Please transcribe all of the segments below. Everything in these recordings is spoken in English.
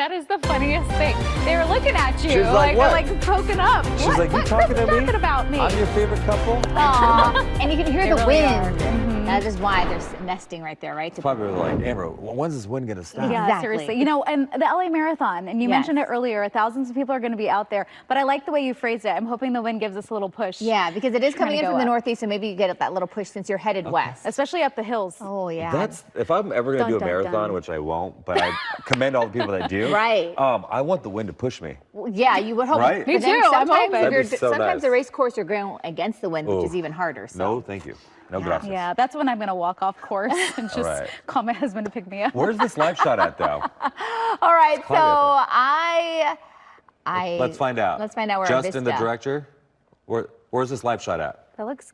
That is the funniest thing. They were looking at you, She's like, what? They're like poking up. She's what? like, you what? talking Chris to me? Talking about me. I'm your favorite couple? Aww. And you can hear They the really wind. are. That is why they're nesting right there, right? It's probably like, Amber, when's this wind gonna stop? Yeah, Exactly. seriously. You know, and the LA Marathon, and you Yes. mentioned it earlier, thousands of people are going to be out there, but I like the way you phrased it. I'm hoping the wind gives us a little push. Yeah, because it is coming in to from go the up. northeast, so maybe you get that little push since you're headed west. Especially up the hills. Oh, yeah. That's, if I'm ever gonna Dun, do a dun, marathon, dun. which I won't, but I commend all the people that do. Right. I want the wind to push me. Well, yeah, you would hope. Right? Me But then too, I'm sometimes hoping. if That'd you're- be so sometimes nice. the race course you're going against the wind, which Ooh. is even harder. So. No, thank you. No gracias. Yeah, that's when I'm going to walk off course and just right. call my husband to pick me up. Where's this live shot at, though? All right, so cloudy out I Let's find out. Let's find out where Justin, the Vista. director, where's this live shot at? That looks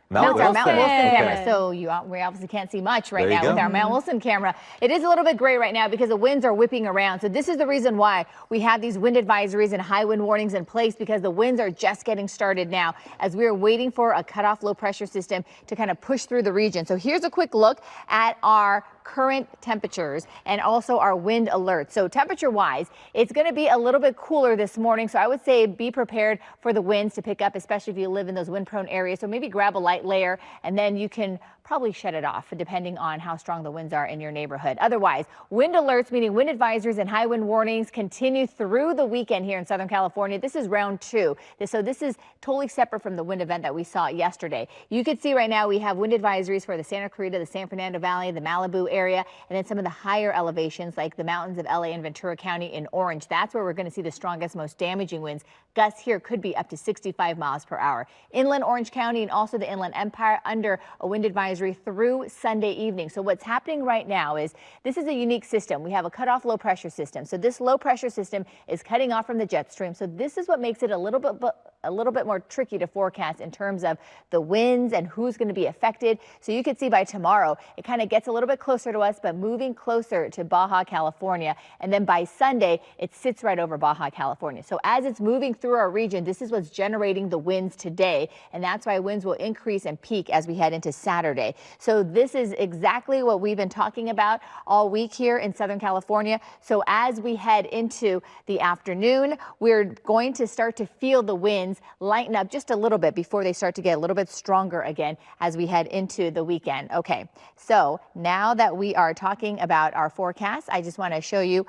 No, it's our Mount Wilson Okay. camera, so we obviously can't see much right There you now go. with our Mount Wilson camera. It is a little bit gray right now because the winds are whipping around. So this is the reason why we have these wind advisories and high wind warnings in place, because the winds are just getting started now as we are waiting for a cutoff low pressure system to kind of push through the region. So here's a quick look at our current temperatures and also our wind alerts. So temperature wise, it's going to be a little bit cooler this morning. So I would say be prepared for the winds to pick up, especially if you live in those wind prone areas. So maybe grab a light layer and then you can probably shut it off depending on how strong the winds are in your neighborhood. Otherwise, wind alerts, meaning wind advisories and high wind warnings, continue through the weekend here in Southern California. This is round 2. So this is totally separate from the wind event that we saw yesterday. You can see right now we have wind advisories for the Santa Clarita, the San Fernando Valley, the Malibu area, and then some of the higher elevations like the mountains of LA and Ventura County in orange. That's where we're going to see the strongest, most damaging winds. Gusts here could be up to 65 miles per hour. Inland Orange County and also the Inland Empire under a wind advisory through Sunday evening. So what's happening right now is this is a unique system. We have a cutoff low pressure system. So this low pressure system is cutting off from the jet stream. So this is what makes it a little bit more tricky to forecast in terms of the winds and who's going to be affected. So you can see by tomorrow, it kind of gets a little bit closer to us, but moving closer to Baja California. And then by Sunday, it sits right over Baja California. So as it's moving through our region, this is what's generating the winds today. And that's why winds will increase and peak as we head into Saturday. So this is exactly what we've been talking about all week here in Southern California. So as we head into the afternoon, we're going to start to feel the winds lighten up just a little bit before they start to get a little bit stronger again as we head into the weekend. Okay, so now that we are talking about our forecast, I just want to show you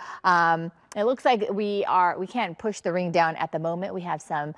it looks like we can't push the ring down at the moment. We have some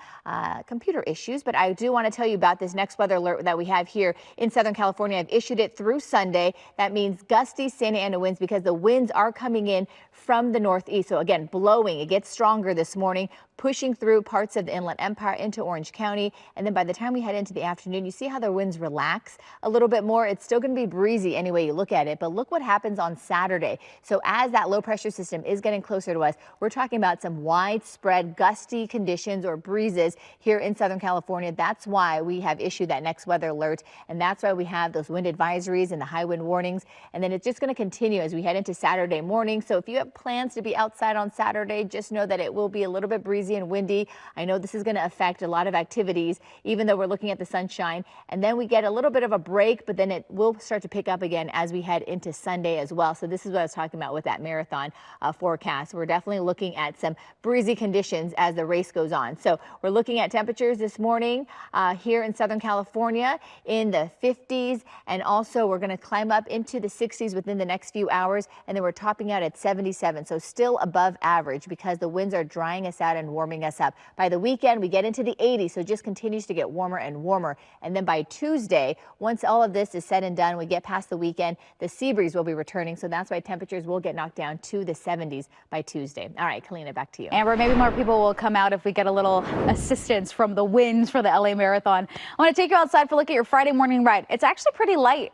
computer issues, but I do want to tell you about this next weather alert that we have here in Southern California. I've issued it through Sunday. That means gusty Santa Ana winds because the winds are coming in from the northeast. So again, blowing. It gets stronger this morning, pushing through parts of the Inland Empire into Orange County. And then by the time we head into the afternoon, you see how the winds relax a little bit more. It's still going to be breezy any way you look at it, but look what happens on Saturday. So as that low pressure system is getting closer to us, we're talking about some widespread gusty conditions or breezes here in Southern California. That's why we have issued that next weather alert. And that's why we have those wind advisories and the high wind warnings. And then it's just going to continue as we head into Saturday morning. So if you have plans to be outside on Saturday, just know that it will be a little bit breezy and windy. I know this is going to affect a lot of activities, even though we're looking at the sunshine. And then we get a little bit of a break, but then it will start to pick up again as we head into Sunday as well. So this is what I was talking about with that marathon forecast. We're definitely looking at some breezy conditions as the race goes on. So we're looking at temperatures this morning here in Southern California in the 50s. And also we're going to climb up into the 60s within the next few hours. And then we're topping out at 77. So still above average because the winds are drying us out and warming us up. By the weekend, we get into the 80s, so it just continues to get warmer and warmer. And then by Tuesday, once all of this is said and done, we get past the weekend, the sea breeze will be returning. So that's why temperatures will get knocked down to the 70s by Tuesday. All right, Kalyna, back to you. Amber, maybe more people will come out if we get a little assistance from the winds for the LA Marathon. I want to take you outside for a look at your Friday morning ride. It's actually pretty light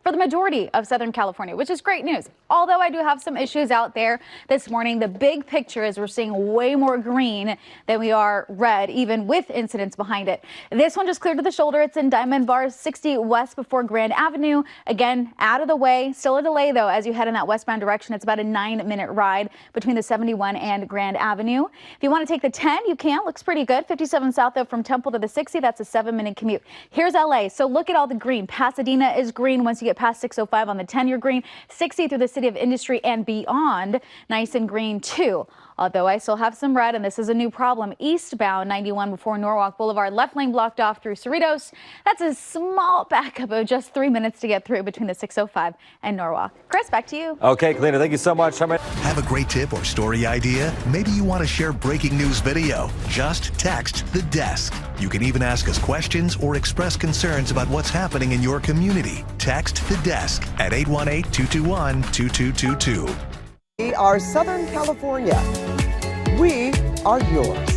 for the majority of Southern California, which is great news. Although I do have some issues out there this morning, the big picture is we're seeing way more green than we are red, even with incidents behind it. This one just cleared to the shoulder. It's in Diamond Bar 60 west before Grand Avenue. Again, out of the way. Still a delay, though, as you head in that westbound direction. It's about a 9-minute ride between the 71 and Grand Avenue. If you want to take the 10, you can. Looks pretty good. 57 south, though, from Temple to the 60. That's a 7-minute commute. Here's LA. So look at all the green. Pasadena is green once you get get past 605 on the 10-year green, 60 through the City of Industry and beyond. Nice and green too. Although I still have some red, and this is a new problem. Eastbound 91 before Norwalk Boulevard, left lane blocked off through Cerritos. That's a small backup of just 3 minutes to get through between the 605 and Norwalk. Chris, back to you. Okay, Kalyna, thank you so much. Have a great tip or story idea? Maybe you want to share breaking news video. Just text the desk. You can even ask us questions or express concerns about what's happening in your community. Text the desk at 818-221-2222. We are Southern California. We are yours.